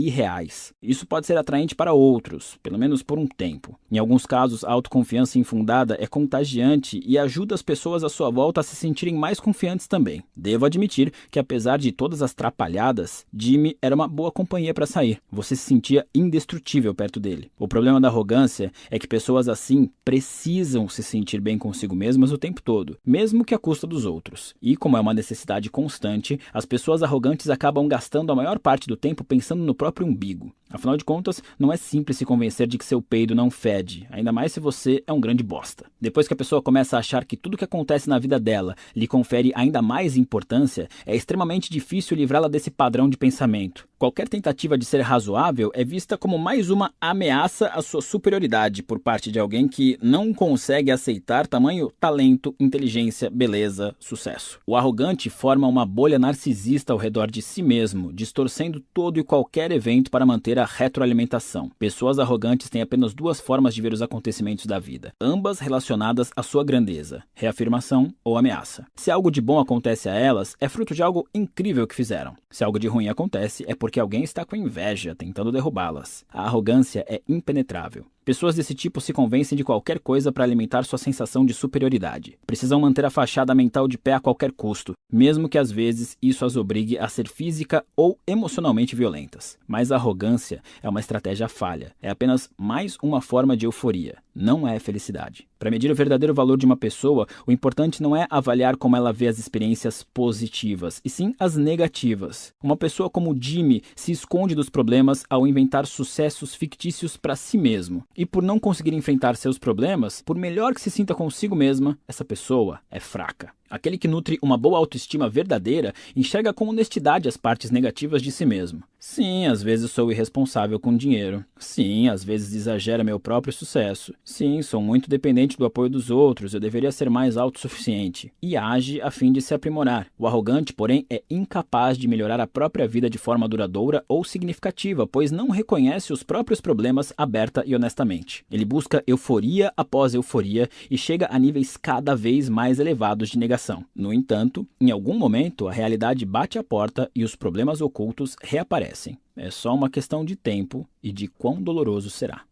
irreais. Isso pode ser atraente para outros, pelo menos por um tempo. Em alguns casos, a autoconfiança infundada é contagiante e ajuda as pessoas à sua volta a se sentirem mais confiantes também. Devo admitir que, apesar de todas as trapalhadas, Jimmy era uma boa companhia para sair. Você se sentia indestrutível perto dele. O problema da arrogância é que pessoas assim precisam se sentir bem consigo mesmas o tempo todo, mesmo que à custa dos outros. E como é uma necessidade constante, as pessoas arrogantes acabam gastando a maior parte do tempo pensando no próprio umbigo. Afinal de contas, não é simples se convencer de que seu peido não fede, ainda mais se você é um grande bosta. Depois que a pessoa começa a achar que tudo que acontece na vida dela lhe confere ainda mais importância, é extremamente difícil livrá-la desse padrão de pensamento. Qualquer tentativa de ser razoável é vista como mais uma ameaça à sua superioridade por parte de alguém que não consegue aceitar tamanho talento, inteligência, beleza, sucesso. O arrogante forma uma bolha narcisista ao redor de si mesmo, distorcendo todo e qualquer evento para manter a retroalimentação. Pessoas arrogantes têm apenas duas formas de ver os acontecimentos da vida, ambas relacionadas à sua grandeza: reafirmação ou ameaça. Se algo de bom acontece a elas, é fruto de algo incrível que fizeram. Se algo de ruim acontece, é porque alguém está com inveja, tentando derrubá-las. A arrogância é impenetrável. Pessoas desse tipo se convencem de qualquer coisa para alimentar sua sensação de superioridade. Precisam manter a fachada mental de pé a qualquer custo, mesmo que às vezes isso as obrigue a ser física ou emocionalmente violentas. Mas a arrogância é uma estratégia falha. É apenas mais uma forma de euforia. Não é felicidade. Para medir o verdadeiro valor de uma pessoa, o importante não é avaliar como ela vê as experiências positivas, e sim as negativas. Uma pessoa como Jimmy se esconde dos problemas ao inventar sucessos fictícios para si mesmo. E por não conseguir enfrentar seus problemas, por melhor que se sinta consigo mesma, essa pessoa é fraca. Aquele que nutre uma boa autoestima verdadeira enxerga com honestidade as partes negativas de si mesmo. Sim, às vezes sou irresponsável com dinheiro. Sim, às vezes exagero meu próprio sucesso. Sim, sou muito dependente do apoio dos outros, eu deveria ser mais autossuficiente. E age a fim de se aprimorar. O arrogante, porém, é incapaz de melhorar a própria vida de forma duradoura ou significativa, pois não reconhece os próprios problemas aberta e honestamente. Ele busca euforia após euforia e chega a níveis cada vez mais elevados de negação. No entanto, em algum momento, a realidade bate à porta e os problemas ocultos reaparecem. É só uma questão de tempo e de quão doloroso será.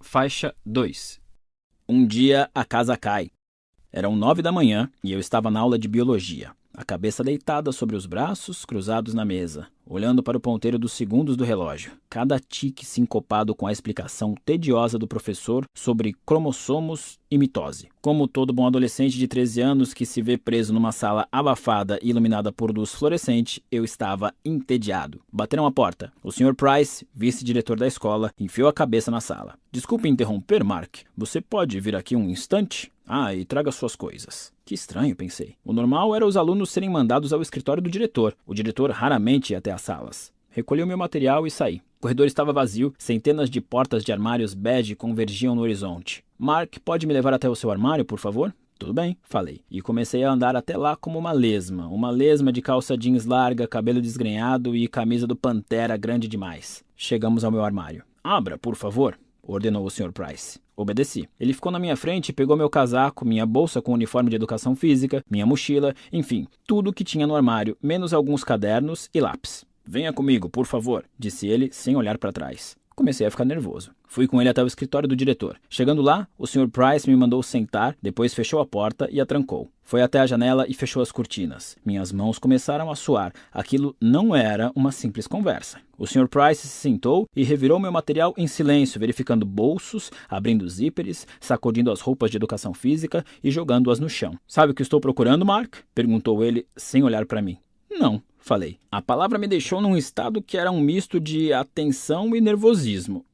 Faixa 2. Um dia a casa cai. Eram 9 da manhã e eu estava na aula de biologia. A cabeça deitada sobre os braços, cruzados na mesa, olhando para o ponteiro dos segundos do relógio. Cada tique sincopado com a explicação tediosa do professor sobre cromossomos e mitose. Como todo bom adolescente de 13 anos que se vê preso numa sala abafada e iluminada por luz fluorescente, eu estava entediado. Bateram a porta. O Sr. Price, vice-diretor da escola, enfiou a cabeça na sala. Desculpe interromper, Mark. Você pode vir aqui um instante? Ah, e traga suas coisas. Que estranho, pensei. O normal era os alunos serem mandados ao escritório do diretor. O diretor raramente ia até as salas. Recolhi o meu material e saí. O corredor estava vazio, centenas de portas de armários bege convergiam no horizonte. Mark, pode me levar até o seu armário, por favor? Tudo bem, falei. E comecei a andar até lá como uma lesma de calça jeans larga, cabelo desgrenhado e camisa do Pantera grande demais. Chegamos ao meu armário. Abra, por favor, ordenou o Sr. Price. Obedeci. Ele ficou na minha frente e pegou meu casaco, minha bolsa com uniforme de educação física, minha mochila, enfim, tudo que tinha no armário, menos alguns cadernos e lápis. Venha comigo, por favor, disse ele, sem olhar para trás. Comecei a ficar nervoso. Fui com ele até o escritório do diretor. Chegando lá, o Sr. Price me mandou sentar, depois fechou a porta e a trancou. Foi até a janela e fechou as cortinas. Minhas mãos começaram a suar. Aquilo não era uma simples conversa. O Sr. Price se sentou e revirou meu material em silêncio, verificando bolsos, abrindo zíperes, sacudindo as roupas de educação física e jogando-as no chão. Sabe o que estou procurando, Mark? Perguntou ele, sem olhar para mim. Não, falei. A palavra me deixou num estado que era um misto de atenção e nervosismo.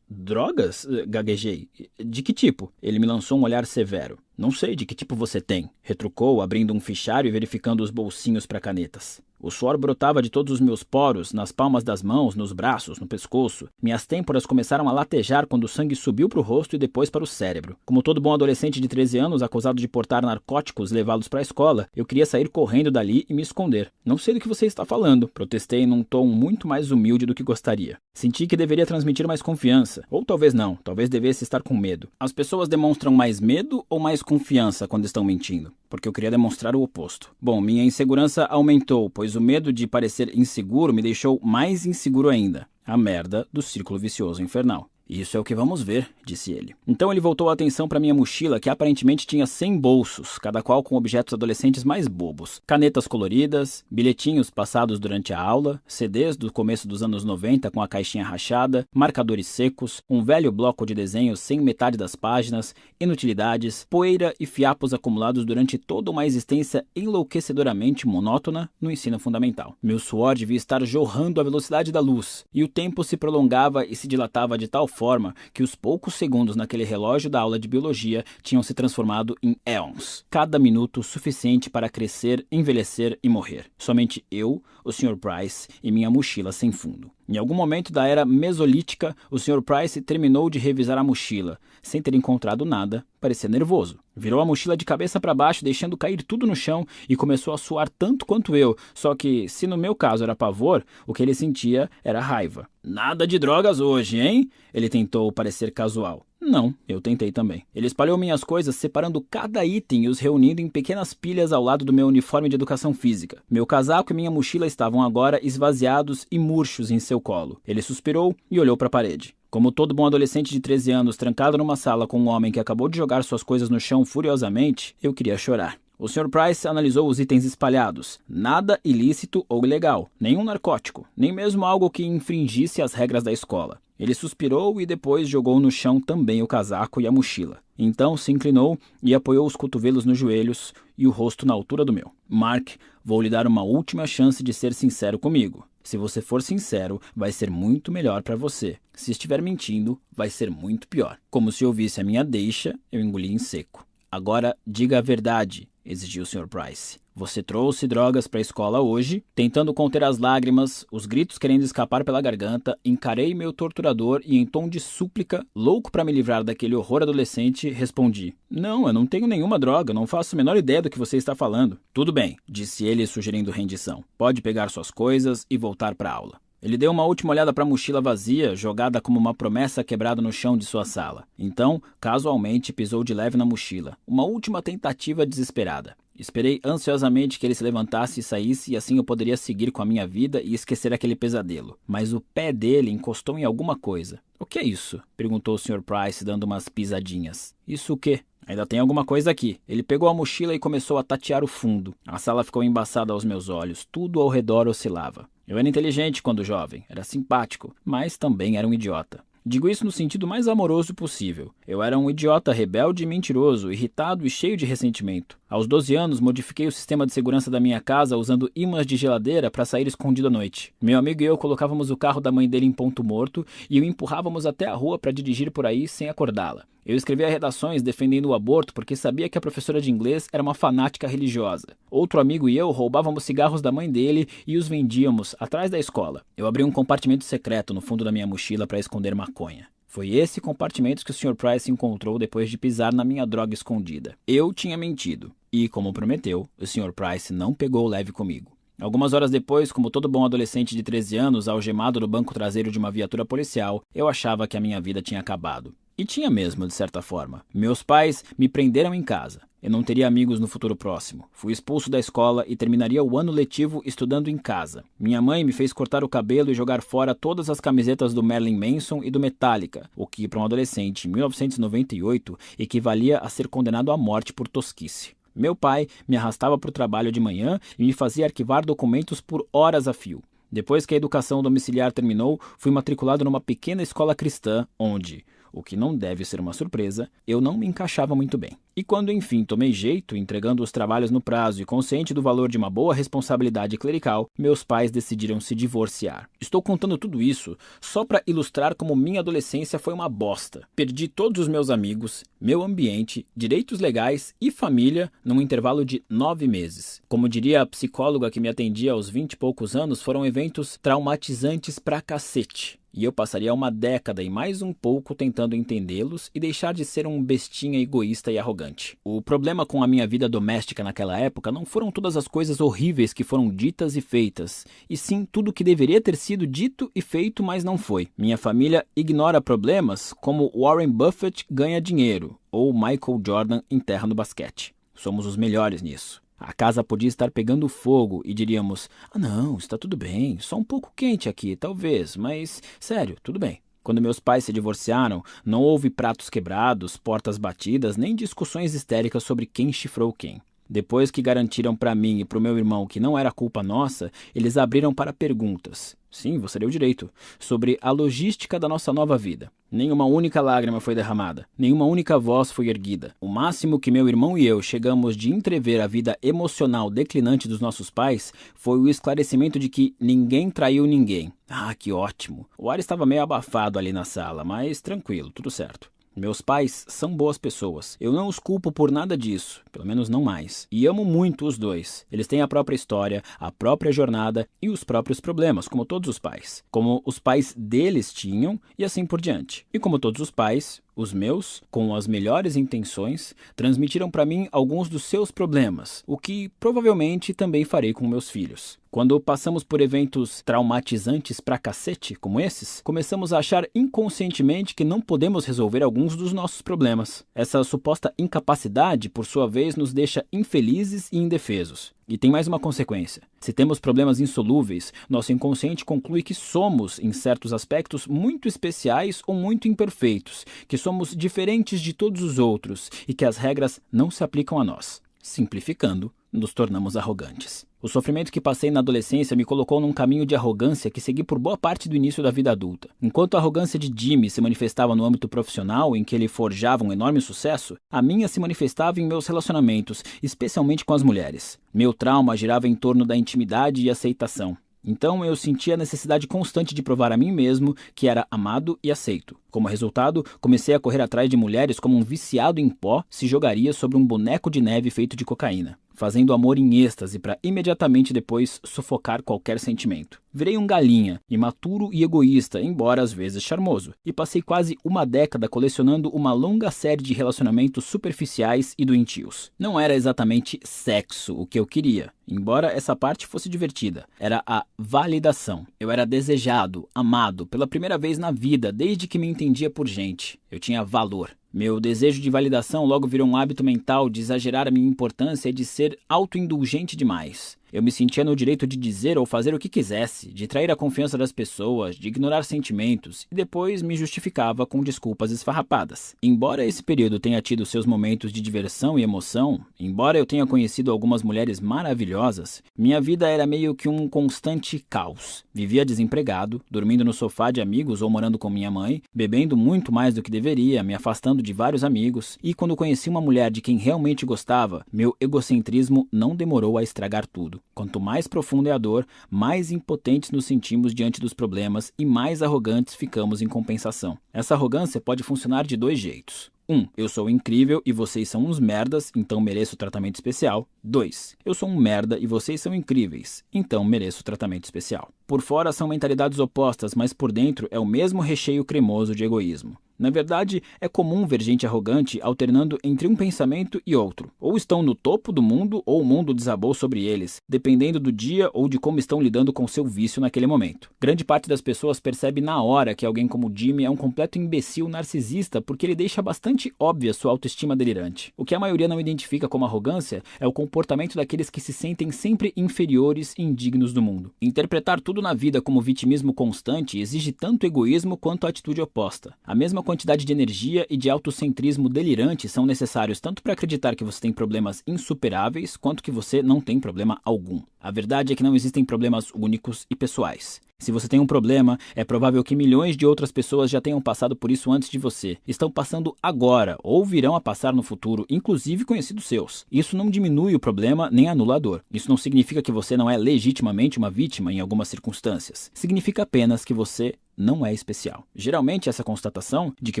Drogas? Gaguejei. De que tipo? Ele me lançou um olhar severo. Não sei de que tipo você tem, retrucou, abrindo um fichário e verificando os bolsinhos para canetas. O suor brotava de todos os meus poros, nas palmas das mãos, nos braços, no pescoço. Minhas têmporas começaram a latejar quando o sangue subiu para o rosto e depois para o cérebro. Como todo bom adolescente de 13 anos acusado de portar narcóticos e levá-los para a escola, eu queria sair correndo dali e me esconder. Não sei do que você está falando, protestei num tom muito mais humilde do que gostaria. Senti que deveria transmitir mais confiança. Ou talvez não, talvez devesse estar com medo. As pessoas demonstram mais medo ou mais confiança quando estão mentindo? porque eu queria demonstrar o oposto. Bom, minha insegurança aumentou, pois o medo de parecer inseguro me deixou mais inseguro ainda. A merda do círculo vicioso infernal. Isso é o que vamos ver, disse ele. Então ele voltou a atenção para minha mochila, que aparentemente tinha 100 bolsos, cada qual com objetos adolescentes mais bobos. Canetas coloridas, bilhetinhos passados durante a aula, CDs do começo dos anos 90 com a caixinha rachada, marcadores secos, um velho bloco de desenhos sem metade das páginas, inutilidades, poeira e fiapos acumulados durante toda uma existência enlouquecedoramente monótona no ensino fundamental. Meu suor devia estar jorrando à velocidade da luz, e o tempo se prolongava e se dilatava de tal forma que os poucos segundos naquele relógio da aula de biologia tinham se transformado em éons. Cada minuto suficiente para crescer, envelhecer e morrer. Somente eu, o Sr. Price e minha mochila sem fundo. Em algum momento da era mesolítica, o Sr. Price terminou de revisar a mochila. Sem ter encontrado nada, parecia nervoso. Virou a mochila de cabeça para baixo, deixando cair tudo no chão e começou a suar tanto quanto eu. Só que, se no meu caso era pavor, o que ele sentia era raiva. Nada de drogas hoje, hein? Ele tentou parecer casual. Não, eu tentei também. Ele espalhou minhas coisas, separando cada item e os reunindo em pequenas pilhas ao lado do meu uniforme de educação física. Meu casaco e minha mochila estavam agora esvaziados e murchos em seu colo. Ele suspirou e olhou para a parede. Como todo bom adolescente de 13 anos trancado numa sala com um homem que acabou de jogar suas coisas no chão furiosamente, eu queria chorar. O Sr. Price analisou os itens espalhados. Nada ilícito ou ilegal, nenhum narcótico, nem mesmo algo que infringisse as regras da escola. Ele suspirou e depois jogou no chão também o casaco e a mochila. Então se inclinou e apoiou os cotovelos nos joelhos e o rosto na altura do meu. Mark, vou lhe dar uma última chance de ser sincero comigo. Se você for sincero, vai ser muito melhor para você. Se estiver mentindo, vai ser muito pior. Como se ouvisse a minha deixa, eu engoli em seco. Agora, diga a verdade, exigiu o Sr. Price. Você trouxe drogas para a escola hoje? Tentando conter as lágrimas, os gritos querendo escapar pela garganta, encarei meu torturador e em tom de súplica, louco para me livrar daquele horror adolescente, respondi. Não, eu não tenho nenhuma droga, não faço a menor ideia do que você está falando. Tudo bem, disse ele sugerindo rendição. Pode pegar suas coisas e voltar para a aula. Ele deu uma última olhada para a mochila vazia, jogada como uma promessa quebrada no chão de sua sala. Então, casualmente, pisou de leve na mochila. Uma última tentativa desesperada. Esperei ansiosamente que ele se levantasse e saísse, e assim eu poderia seguir com a minha vida e esquecer aquele pesadelo. Mas o pé dele encostou em alguma coisa. O que é isso? Perguntou o Sr. Price, dando umas pisadinhas. Isso o quê? Ainda tem alguma coisa aqui. Ele pegou a mochila e começou a tatear o fundo. A sala ficou embaçada aos meus olhos. Tudo ao redor oscilava. Eu era inteligente quando jovem, era simpático, mas também era um idiota. Digo isso no sentido mais amoroso possível. Eu era um idiota rebelde e mentiroso, irritado e cheio de ressentimento. Aos 12 anos, modifiquei o sistema de segurança da minha casa usando ímãs de geladeira para sair escondido à noite. Meu amigo e eu colocávamos o carro da mãe dele em ponto morto e o empurrávamos até a rua para dirigir por aí sem acordá-la. Eu escrevia redações defendendo o aborto porque sabia que a professora de inglês era uma fanática religiosa. Outro amigo e eu roubávamos cigarros da mãe dele e os vendíamos atrás da escola. Eu abri um compartimento secreto no fundo da minha mochila para esconder maconha. Foi esse compartimento que o Sr. Price encontrou depois de pisar na minha droga escondida. Eu tinha mentido. E, como prometeu, o Sr. Price não pegou leve comigo. Algumas horas depois, como todo bom adolescente de 13 anos, algemado no banco traseiro de uma viatura policial, eu achava que a minha vida tinha acabado. E tinha mesmo, de certa forma. Meus pais me prenderam em casa. Eu não teria amigos no futuro próximo. Fui expulso da escola e terminaria o ano letivo estudando em casa. Minha mãe me fez cortar o cabelo e jogar fora todas as camisetas do Marilyn Manson e do Metallica, o que, para um adolescente em 1998, equivalia a ser condenado à morte por tosquice. Meu pai me arrastava para o trabalho de manhã e me fazia arquivar documentos por horas a fio. Depois que a educação domiciliar terminou, fui matriculado numa pequena escola cristã, onde, o que não deve ser uma surpresa, eu não me encaixava muito bem. E quando enfim tomei jeito, entregando os trabalhos no prazo e consciente do valor de uma boa responsabilidade clerical, meus pais decidiram se divorciar. Estou contando tudo isso só para ilustrar como minha adolescência foi uma bosta. Perdi todos os meus amigos, meu ambiente, direitos legais e família num intervalo de 9 meses. Como diria a psicóloga que me atendia aos 20 e poucos anos, foram eventos traumatizantes pra cacete. E eu passaria uma década e mais um pouco tentando entendê-los e deixar de ser um bestinha egoísta e arrogante. O problema com a minha vida doméstica naquela época não foram todas as coisas horríveis que foram ditas e feitas, e sim tudo que deveria ter sido dito e feito, mas não foi. Minha família ignora problemas como Warren Buffett ganha dinheiro ou Michael Jordan enterra no basquete. Somos os melhores nisso. A casa podia estar pegando fogo e diríamos: ah não, está tudo bem, só um pouco quente aqui, talvez, mas sério, tudo bem. Quando meus pais se divorciaram, não houve pratos quebrados, portas batidas, nem discussões histéricas sobre quem chifrou quem. Depois que garantiram para mim e para o meu irmão que não era culpa nossa, eles abriram para perguntas. Sim, você deu direito. Sobre a logística da nossa nova vida. Nenhuma única lágrima foi derramada. Nenhuma única voz foi erguida. O máximo que meu irmão e eu chegamos de entrever a vida emocional declinante dos nossos pais foi o esclarecimento de que ninguém traiu ninguém. Ah, que ótimo. O ar estava meio abafado ali na sala, mas tranquilo, tudo certo. Meus pais são boas pessoas. Eu não os culpo por nada disso, pelo menos não mais. E amo muito os dois. Eles têm a própria história, a própria jornada e os próprios problemas, como todos os pais. Como os pais deles tinham e assim por diante. E como todos os pais, os meus, com as melhores intenções, transmitiram para mim alguns dos seus problemas, o que provavelmente também farei com meus filhos. Quando passamos por eventos traumatizantes pra cacete, como esses, começamos a achar inconscientemente que não podemos resolver alguns dos nossos problemas. Essa suposta incapacidade, por sua vez, nos deixa infelizes e indefesos. E tem mais uma consequência. Se temos problemas insolúveis, nosso inconsciente conclui que somos, em certos aspectos, muito especiais ou muito imperfeitos, que somos diferentes de todos os outros e que as regras não se aplicam a nós. Simplificando, nos tornamos arrogantes. O sofrimento que passei na adolescência me colocou num caminho de arrogância que segui por boa parte do início da vida adulta. Enquanto a arrogância de Jimmy se manifestava no âmbito profissional, em que ele forjava um enorme sucesso, a minha se manifestava em meus relacionamentos, especialmente com as mulheres. Meu trauma girava em torno da intimidade e aceitação. Então eu sentia a necessidade constante de provar a mim mesmo que era amado e aceito. Como resultado, comecei a correr atrás de mulheres como um viciado em pó se jogaria sobre um boneco de neve feito de cocaína, fazendo amor em êxtase para imediatamente depois sufocar qualquer sentimento. Virei um galinha, imaturo e egoísta, embora às vezes charmoso, e passei quase uma década colecionando uma longa série de relacionamentos superficiais e doentios. Não era exatamente sexo o que eu queria, embora essa parte fosse divertida. Era a validação. Eu era desejado, amado, pela primeira vez na vida, desde que me entendia por gente. Eu tinha valor. Meu desejo de validação logo virou um hábito mental de exagerar a minha importância e de ser autoindulgente demais. Eu me sentia no direito de dizer ou fazer o que quisesse, de trair a confiança das pessoas, de ignorar sentimentos, e depois me justificava com desculpas esfarrapadas. Embora esse período tenha tido seus momentos de diversão e emoção, embora eu tenha conhecido algumas mulheres maravilhosas, minha vida era meio que um constante caos. Vivia desempregado, dormindo no sofá de amigos ou morando com minha mãe, bebendo muito mais do que deveria, me afastando de vários amigos, e quando conheci uma mulher de quem realmente gostava, meu egocentrismo não demorou a estragar tudo. Quanto mais profunda é a dor, mais impotentes nos sentimos diante dos problemas e mais arrogantes ficamos em compensação. Essa arrogância pode funcionar de dois jeitos. 1. Eu sou incrível e vocês são uns merdas, então mereço tratamento especial. 2. Eu sou um merda e vocês são incríveis, então mereço tratamento especial. Por fora são mentalidades opostas, mas por dentro é o mesmo recheio cremoso de egoísmo. Na verdade, é comum ver gente arrogante alternando entre um pensamento e outro. Ou estão no topo do mundo ou o mundo desabou sobre eles, dependendo do dia ou de como estão lidando com seu vício naquele momento. Grande parte das pessoas percebe na hora que alguém como Jimmy é um completo imbecil narcisista porque ele deixa bastante óbvia sua autoestima delirante. O que a maioria não identifica como arrogância é o comportamento daqueles que se sentem sempre inferiores e indignos do mundo. Interpretar tudo na vida como vitimismo constante exige tanto egoísmo quanto a atitude oposta. A mesma quantidade de energia e de autocentrismo delirante são necessários tanto para acreditar que você tem problemas insuperáveis, quanto que você não tem problema algum. A verdade é que não existem problemas únicos e pessoais. Se você tem um problema, é provável que milhões de outras pessoas já tenham passado por isso antes de você. Estão passando agora, ou virão a passar no futuro, inclusive conhecidos seus. Isso não diminui o problema nem anula a dor. Isso não significa que você não é legitimamente uma vítima em algumas circunstâncias. Significa apenas que você não é especial. Geralmente essa constatação de que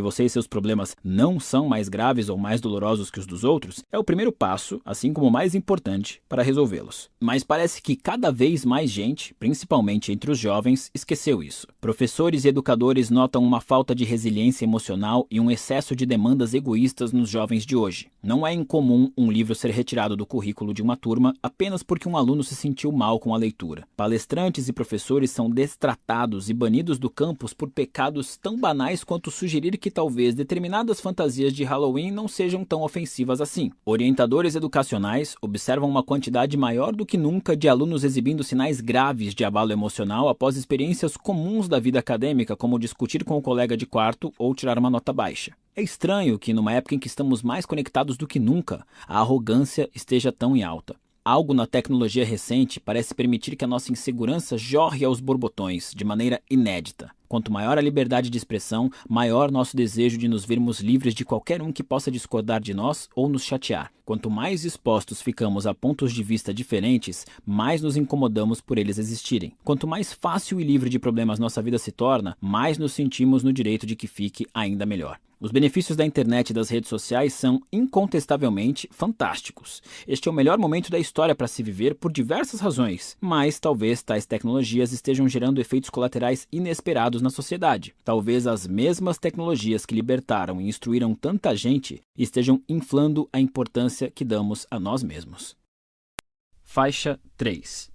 você e seus problemas não são mais graves ou mais dolorosos que os dos outros é o primeiro passo, assim como o mais importante, para resolvê-los. Mas parece que cada vez mais gente, principalmente entre os jovens, esqueceu isso. Professores e educadores notam uma falta de resiliência emocional e um excesso de demandas egoístas nos jovens de hoje. Não é incomum um livro ser retirado do currículo de uma turma apenas porque um aluno se sentiu mal com a leitura. Palestrantes e professores são destratados e banidos do campo campos por pecados tão banais quanto sugerir que talvez determinadas fantasias de Halloween não sejam tão ofensivas assim. Orientadores educacionais observam uma quantidade maior do que nunca de alunos exibindo sinais graves de abalo emocional após experiências comuns da vida acadêmica, como discutir com o colega de quarto ou tirar uma nota baixa. É estranho que, numa época em que estamos mais conectados do que nunca, a arrogância esteja tão em alta. Algo na tecnologia recente parece permitir que a nossa insegurança jorre aos borbotões, de maneira inédita. Quanto maior a liberdade de expressão, maior nosso desejo de nos vermos livres de qualquer um que possa discordar de nós ou nos chatear. Quanto mais expostos ficamos a pontos de vista diferentes, mais nos incomodamos por eles existirem. Quanto mais fácil e livre de problemas nossa vida se torna, mais nos sentimos no direito de que fique ainda melhor. Os benefícios da internet e das redes sociais são incontestavelmente fantásticos. Este é o melhor momento da história para se viver por diversas razões, mas talvez tais tecnologias estejam gerando efeitos colaterais inesperados na sociedade. Talvez as mesmas tecnologias que libertaram e instruíram tanta gente estejam inflando a importância que damos a nós mesmos. Faixa 3.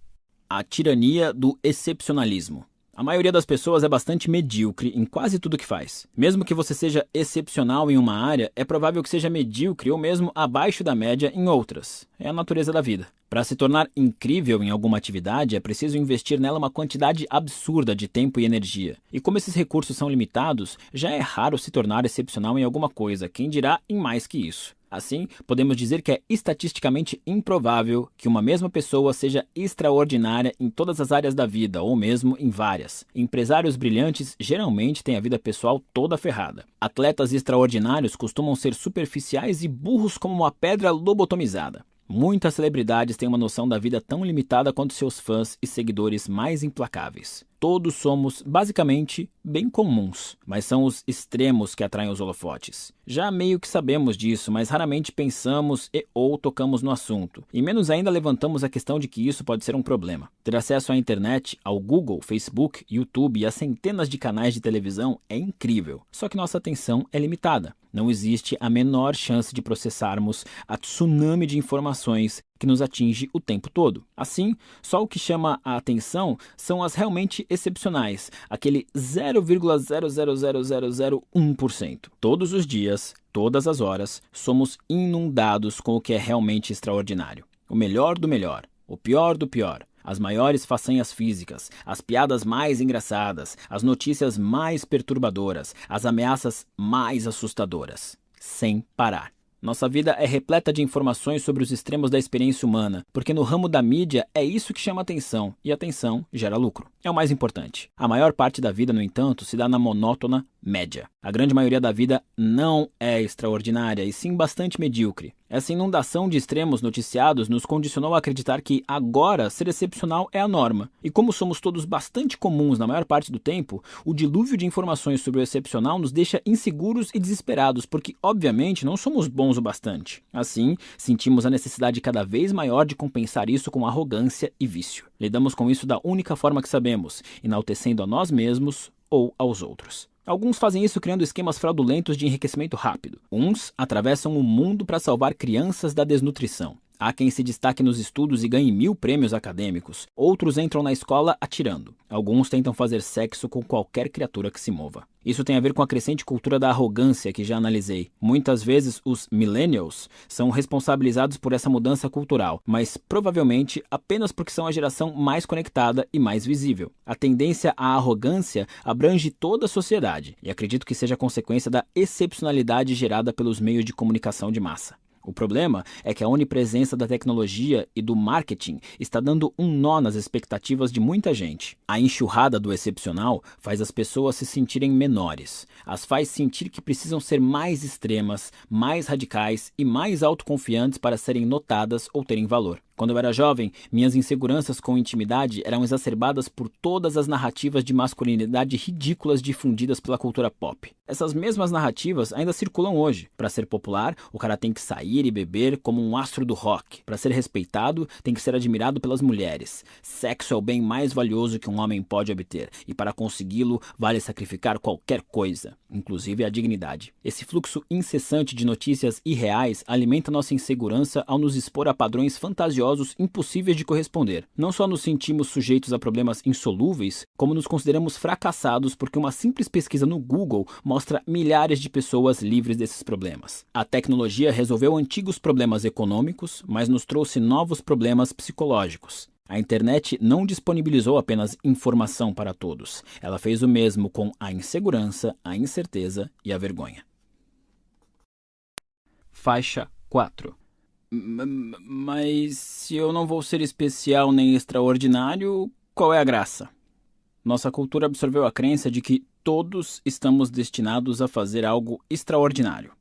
A tirania do excepcionalismo. A maioria das pessoas é bastante medíocre em quase tudo que faz. Mesmo que você seja excepcional em uma área, é provável que seja medíocre ou mesmo abaixo da média em outras. É a natureza da vida. Para se tornar incrível em alguma atividade, é preciso investir nela uma quantidade absurda de tempo e energia. E como esses recursos são limitados, já é raro se tornar excepcional em alguma coisa, quem dirá em mais que isso. Assim, podemos dizer que é estatisticamente improvável que uma mesma pessoa seja extraordinária em todas as áreas da vida, ou mesmo em várias. Empresários brilhantes geralmente têm a vida pessoal toda ferrada. Atletas extraordinários costumam ser superficiais e burros como uma pedra lobotomizada. Muitas celebridades têm uma noção da vida tão limitada quanto seus fãs e seguidores mais implacáveis. Todos somos, basicamente, bem comuns, mas são os extremos que atraem os holofotes. Já meio que sabemos disso, mas raramente pensamos ou tocamos no assunto, e menos ainda levantamos a questão de que isso pode ser um problema. Ter acesso à internet, ao Google, Facebook, YouTube e a centenas de canais de televisão é incrível, só que nossa atenção é limitada. Não existe a menor chance de processarmos a tsunami de informações que nos atinge o tempo todo. Assim, só o que chama a atenção são as realmente excepcionais, aquele 0,00001%. Todos os dias, todas as horas, somos inundados com o que é realmente extraordinário. O melhor do melhor, o pior do pior. As maiores façanhas físicas, as piadas mais engraçadas, as notícias mais perturbadoras, as ameaças mais assustadoras. Sem parar. Nossa vida é repleta de informações sobre os extremos da experiência humana, porque no ramo da mídia é isso que chama atenção, e atenção gera lucro. É o mais importante. A maior parte da vida, no entanto, se dá na monótona média. A grande maioria da vida não é extraordinária, e sim bastante medíocre. Essa inundação de extremos noticiados nos condicionou a acreditar que agora ser excepcional é a norma. E como somos todos bastante comuns na maior parte do tempo, o dilúvio de informações sobre o excepcional nos deixa inseguros e desesperados, porque obviamente não somos bons o bastante. Assim, sentimos a necessidade cada vez maior de compensar isso com arrogância e vício. Lidamos com isso da única forma que sabemos, enaltecendo a nós mesmos ou aos outros. Alguns fazem isso criando esquemas fraudulentos de enriquecimento rápido. Uns atravessam o mundo para salvar crianças da desnutrição. Há quem se destaque nos estudos e ganhe 1000 prêmios acadêmicos. Outros entram na escola atirando. Alguns tentam fazer sexo com qualquer criatura que se mova. Isso tem a ver com a crescente cultura da arrogância que já analisei. Muitas vezes os millennials são responsabilizados por essa mudança cultural, mas provavelmente apenas porque são a geração mais conectada e mais visível. A tendência à arrogância abrange toda a sociedade e acredito que seja consequência da excepcionalidade gerada pelos meios de comunicação de massa. O problema é que a onipresença da tecnologia e do marketing está dando um nó nas expectativas de muita gente. A enxurrada do excepcional faz as pessoas se sentirem menores. As faz sentir que precisam ser mais extremas, mais radicais e mais autoconfiantes para serem notadas ou terem valor. Quando eu era jovem, minhas inseguranças com intimidade eram exacerbadas por todas as narrativas de masculinidade ridículas difundidas pela cultura pop. Essas mesmas narrativas ainda circulam hoje. Para ser popular, o cara tem que sair e beber como um astro do rock. Para ser respeitado, tem que ser admirado pelas mulheres. Sexo é o bem mais valioso que um homem pode obter, e para consegui-lo, vale sacrificar qualquer coisa. inclusive a dignidade. Esse fluxo incessante de notícias irreais alimenta nossa insegurança ao nos expor a padrões fantasiosos impossíveis de corresponder. Não só nos sentimos sujeitos a problemas insolúveis, como nos consideramos fracassados porque uma simples pesquisa no Google mostra milhares de pessoas livres desses problemas. A tecnologia resolveu antigos problemas econômicos, mas nos trouxe novos problemas psicológicos. A internet não disponibilizou apenas informação para todos. Ela fez o mesmo com a insegurança, a incerteza e a vergonha. Faixa 4. Mas se eu não vou ser especial nem extraordinário, qual é a graça? Nossa cultura absorveu a crença de que todos estamos destinados a fazer algo extraordinário.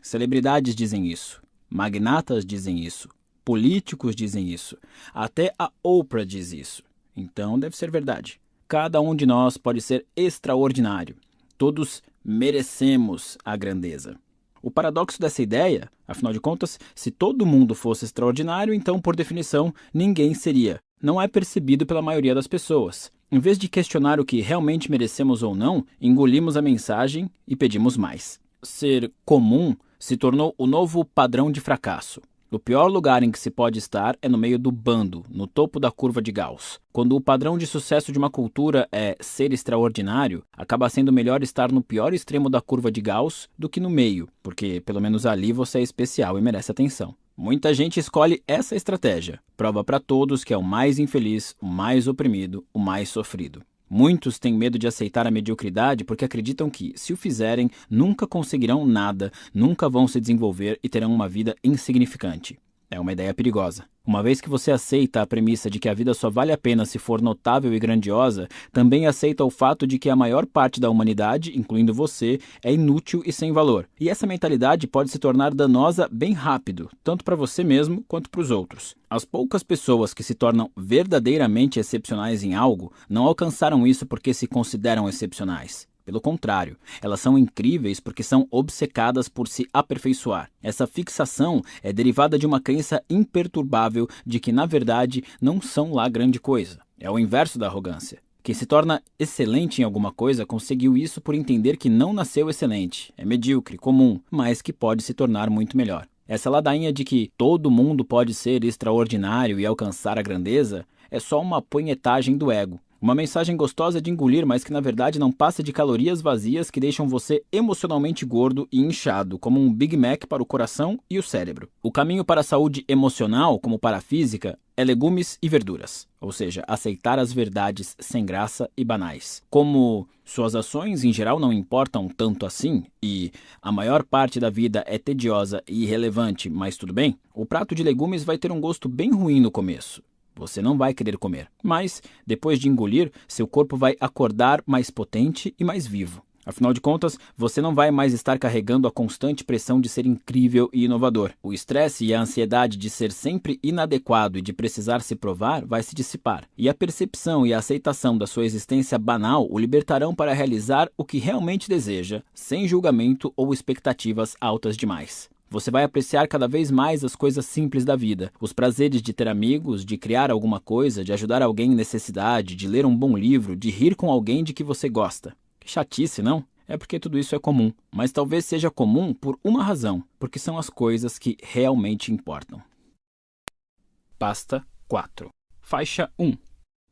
Celebridades dizem isso, magnatas dizem isso, políticos dizem isso, até a Oprah diz isso. Então deve ser verdade. Cada um de nós pode ser extraordinário. Todos merecemos a grandeza. O paradoxo dessa ideia, afinal de contas, se todo mundo fosse extraordinário, então, por definição, ninguém seria. Não é percebido pela maioria das pessoas. Em vez de questionar o que realmente merecemos ou não, engolimos a mensagem e pedimos mais. Ser comum se tornou o novo padrão de fracasso. O pior lugar em que se pode estar é no meio do bando, no topo da curva de Gauss. Quando o padrão de sucesso de uma cultura é ser extraordinário, acaba sendo melhor estar no pior extremo da curva de Gauss do que no meio, porque pelo menos ali você é especial e merece atenção. Muita gente escolhe essa estratégia. Prova para todos que é o mais infeliz, o mais oprimido, o mais sofrido. Muitos têm medo de aceitar a mediocridade porque acreditam que, se o fizerem, nunca conseguirão nada, nunca vão se desenvolver e terão uma vida insignificante. É uma ideia perigosa. Uma vez que você aceita a premissa de que a vida só vale a pena se for notável e grandiosa, também aceita o fato de que a maior parte da humanidade, incluindo você, é inútil e sem valor. E essa mentalidade pode se tornar danosa bem rápido, tanto para você mesmo quanto para os outros. As poucas pessoas que se tornam verdadeiramente excepcionais em algo não alcançaram isso porque se consideram excepcionais. Pelo contrário, elas são incríveis porque são obcecadas por se aperfeiçoar. Essa fixação é derivada de uma crença imperturbável de que, na verdade, não são lá grande coisa. É o inverso da arrogância. Quem se torna excelente em alguma coisa conseguiu isso por entender que não nasceu excelente, é medíocre, comum, mas que pode se tornar muito melhor. Essa ladainha de que todo mundo pode ser extraordinário e alcançar a grandeza é só uma punhetagem do ego. Uma mensagem gostosa de engolir, mas que na verdade não passa de calorias vazias que deixam você emocionalmente gordo e inchado, como um Big Mac para o coração e o cérebro. O caminho para a saúde emocional, como para a física, é legumes e verduras, ou seja, aceitar as verdades sem graça e banais. Como suas ações em geral não importam tanto assim e a maior parte da vida é tediosa e irrelevante, mas tudo bem, o prato de legumes vai ter um gosto bem ruim no começo. Você não vai querer comer, mas, depois de engolir, seu corpo vai acordar mais potente e mais vivo. Afinal de contas, você não vai mais estar carregando a constante pressão de ser incrível e inovador. O estresse e a ansiedade de ser sempre inadequado e de precisar se provar vai se dissipar. E a percepção e a aceitação da sua existência banal o libertarão para realizar o que realmente deseja, sem julgamento ou expectativas altas demais. Você vai apreciar cada vez mais as coisas simples da vida, os prazeres de ter amigos, de criar alguma coisa, de ajudar alguém em necessidade, de ler um bom livro, de rir com alguém de que você gosta. Que chatice, não? É porque tudo isso é comum, mas talvez seja comum por uma razão, porque são as coisas que realmente importam. Pasta 4. Faixa 1.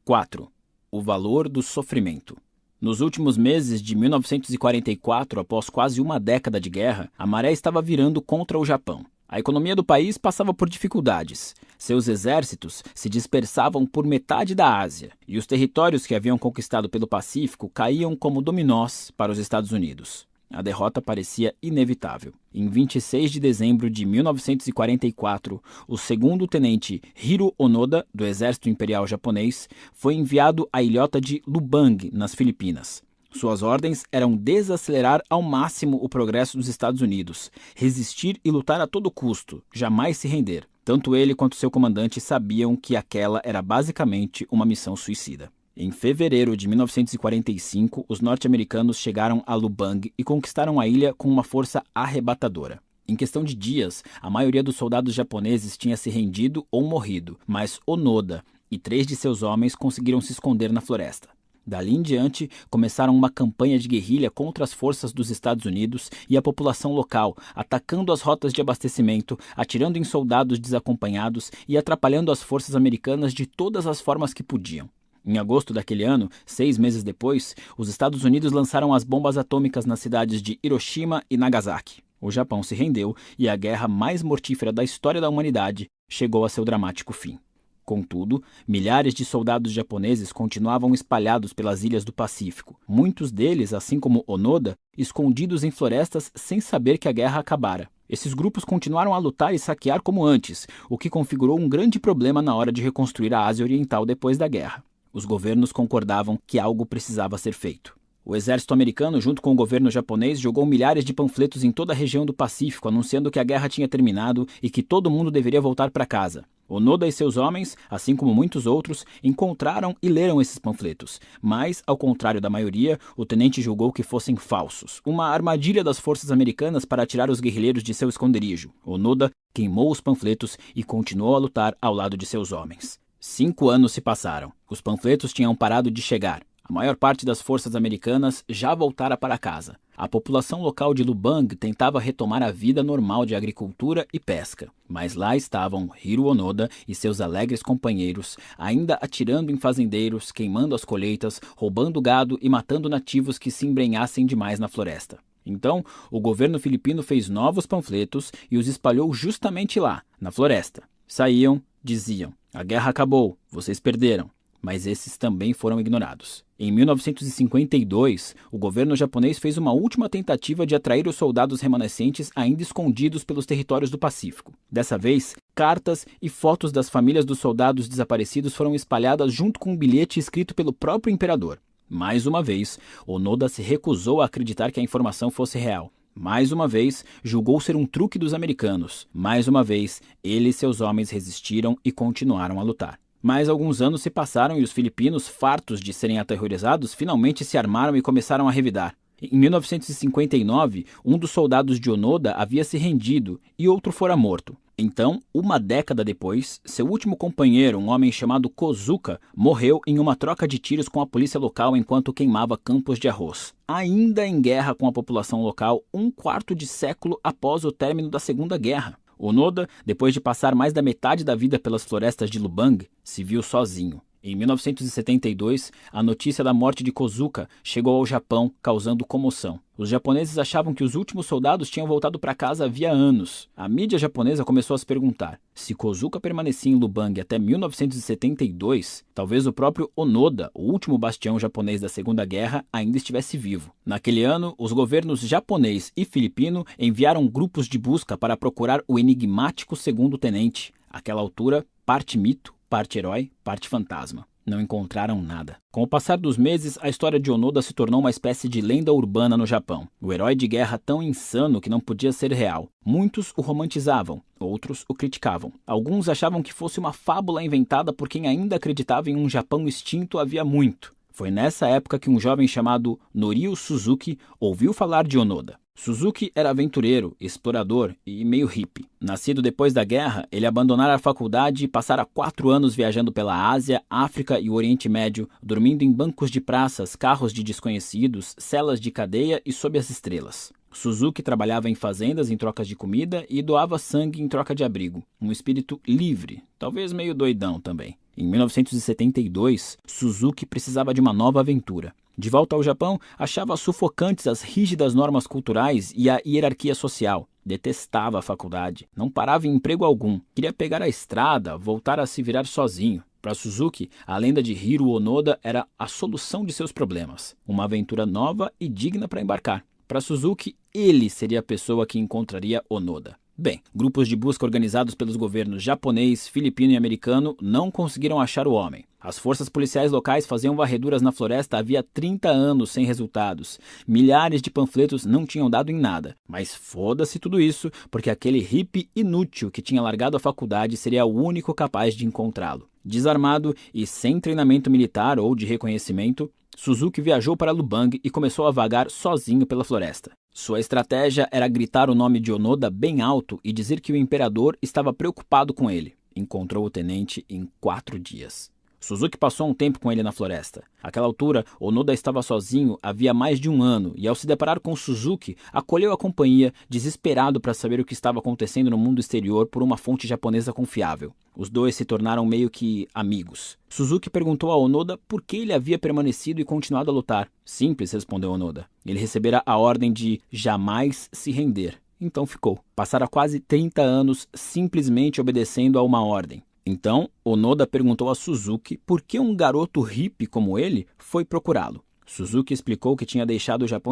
4. O valor do sofrimento. Nos últimos meses de 1944, após quase uma década de guerra, a maré estava virando contra o Japão. A economia do país passava por dificuldades. Seus exércitos se dispersavam por metade da Ásia, e os territórios que haviam conquistado pelo Pacífico caíam como dominós para os Estados Unidos. A derrota parecia inevitável. Em 26 de dezembro de 1944, o segundo tenente Hiro Onoda, do Exército Imperial Japonês, foi enviado à ilhota de Lubang, nas Filipinas. Suas ordens eram desacelerar ao máximo o progresso dos Estados Unidos, resistir e lutar a todo custo, jamais se render. Tanto ele quanto seu comandante sabiam que aquela era basicamente uma missão suicida. Em fevereiro de 1945, os norte-americanos chegaram a Lubang e conquistaram a ilha com uma força arrebatadora. Em questão de dias, a maioria dos soldados japoneses tinha se rendido ou morrido, mas Onoda e 3 de seus homens conseguiram se esconder na floresta. Dali em diante, começaram uma campanha de guerrilha contra as forças dos Estados Unidos e a população local, atacando as rotas de abastecimento, atirando em soldados desacompanhados e atrapalhando as forças americanas de todas as formas que podiam. Em agosto daquele ano, 6 meses depois, os Estados Unidos lançaram as bombas atômicas nas cidades de Hiroshima e Nagasaki. O Japão se rendeu e a guerra mais mortífera da história da humanidade chegou a seu dramático fim. Contudo, milhares de soldados japoneses continuavam espalhados pelas ilhas do Pacífico, muitos deles, assim como Onoda, escondidos em florestas sem saber que a guerra acabara. Esses grupos continuaram a lutar e saquear como antes, o que configurou um grande problema na hora de reconstruir a Ásia Oriental depois da guerra. Os governos concordavam que algo precisava ser feito. O exército americano, junto com o governo japonês, jogou milhares de panfletos em toda a região do Pacífico, anunciando que a guerra tinha terminado e que todo mundo deveria voltar para casa. Onoda e seus homens, assim como muitos outros, encontraram e leram esses panfletos, mas, ao contrário da maioria, o tenente julgou que fossem falsos, uma armadilha das forças americanas para tirar os guerrilheiros de seu esconderijo. Onoda queimou os panfletos e continuou a lutar ao lado de seus homens. 5 anos se passaram. Os panfletos tinham parado de chegar. A maior parte das forças americanas já voltara para casa. A população local de Lubang tentava retomar a vida normal de agricultura e pesca. Mas lá estavam Hiro Onoda e seus alegres companheiros, ainda atirando em fazendeiros, queimando as colheitas, roubando gado e matando nativos que se embrenhassem demais na floresta. Então, o governo filipino fez novos panfletos e os espalhou justamente lá, na floresta. Saíam, diziam: "A guerra acabou, vocês perderam." Mas esses também foram ignorados. Em 1952, o governo japonês fez uma última tentativa de atrair os soldados remanescentes ainda escondidos pelos territórios do Pacífico. Dessa vez, cartas e fotos das famílias dos soldados desaparecidos foram espalhadas junto com um bilhete escrito pelo próprio imperador. Mais uma vez, Onoda se recusou a acreditar que a informação fosse real. Mais uma vez, julgou ser um truque dos americanos. Mais uma vez, ele e seus homens resistiram e continuaram a lutar. Mas alguns anos se passaram e os filipinos, fartos de serem aterrorizados, finalmente se armaram e começaram a revidar. Em 1959, um dos soldados de Onoda havia se rendido e outro fora morto. Então, uma década depois, seu último companheiro, um homem chamado Kozuka, morreu em uma troca de tiros com a polícia local enquanto queimava campos de arroz. Ainda em guerra com a população local, 1/4 de século após o término da Segunda Guerra. Onoda, depois de passar mais da metade da vida pelas florestas de Lubang, se viu sozinho. Em 1972, a notícia da morte de Kozuka chegou ao Japão, causando comoção. Os japoneses achavam que os últimos soldados tinham voltado para casa havia anos. A mídia japonesa começou a se perguntar: se Kozuka permanecia em Lubang até 1972, talvez o próprio Onoda, o último bastião japonês da Segunda Guerra, ainda estivesse vivo. Naquele ano, os governos japonês e filipino enviaram grupos de busca para procurar o enigmático segundo tenente. Àquela altura, parte mito, parte herói, parte fantasma. Não encontraram nada. Com o passar dos meses, a história de Onoda se tornou uma espécie de lenda urbana no Japão. O herói de guerra tão insano que não podia ser real. Muitos o romantizavam, outros o criticavam. Alguns achavam que fosse uma fábula inventada por quem ainda acreditava em um Japão extinto havia muito. Foi nessa época que um jovem chamado Norio Suzuki ouviu falar de Onoda. Suzuki era aventureiro, explorador e meio hippie. Nascido depois da guerra, ele abandonara a faculdade e passara 4 anos viajando pela Ásia, África e o Oriente Médio, dormindo em bancos de praças, carros de desconhecidos, celas de cadeia e sob as estrelas. Suzuki trabalhava em fazendas em troca de comida e doava sangue em troca de abrigo. Um espírito livre, talvez meio doidão também. Em 1972, Suzuki precisava de uma nova aventura. De volta ao Japão, achava sufocantes as rígidas normas culturais e a hierarquia social. Detestava a faculdade, não parava em emprego algum. Queria pegar a estrada, voltar a se virar sozinho. Para Suzuki, a lenda de Hiro Onoda era a solução de seus problemas. Uma aventura nova e digna para embarcar. Para Suzuki, ele seria a pessoa que encontraria Onoda. Bem, grupos de busca organizados pelos governos japonês, filipino e americano não conseguiram achar o homem. As forças policiais locais faziam varreduras na floresta havia 30 anos sem resultados. Milhares de panfletos não tinham dado em nada. Mas foda-se tudo isso, porque aquele hippie inútil que tinha largado a faculdade seria o único capaz de encontrá-lo. Desarmado e sem treinamento militar ou de reconhecimento, Suzuki viajou para Lubang e começou a vagar sozinho pela floresta. Sua estratégia era gritar o nome de Onoda bem alto e dizer que o imperador estava preocupado com ele. Encontrou o tenente em 4 dias. Suzuki passou um tempo com ele na floresta. Àquela altura, Onoda estava sozinho havia mais de um ano e, ao se deparar com Suzuki, acolheu a companhia, desesperado para saber o que estava acontecendo no mundo exterior por uma fonte japonesa confiável. Os dois se tornaram meio que amigos. Suzuki perguntou a Onoda por que ele havia permanecido e continuado a lutar. Simples, respondeu Onoda. Ele recebera a ordem de jamais se render. Então ficou. Passara quase 30 anos simplesmente obedecendo a uma ordem. Então, Onoda perguntou a Suzuki por que um garoto hippie como ele foi procurá-lo. Suzuki explicou que tinha deixado o Japão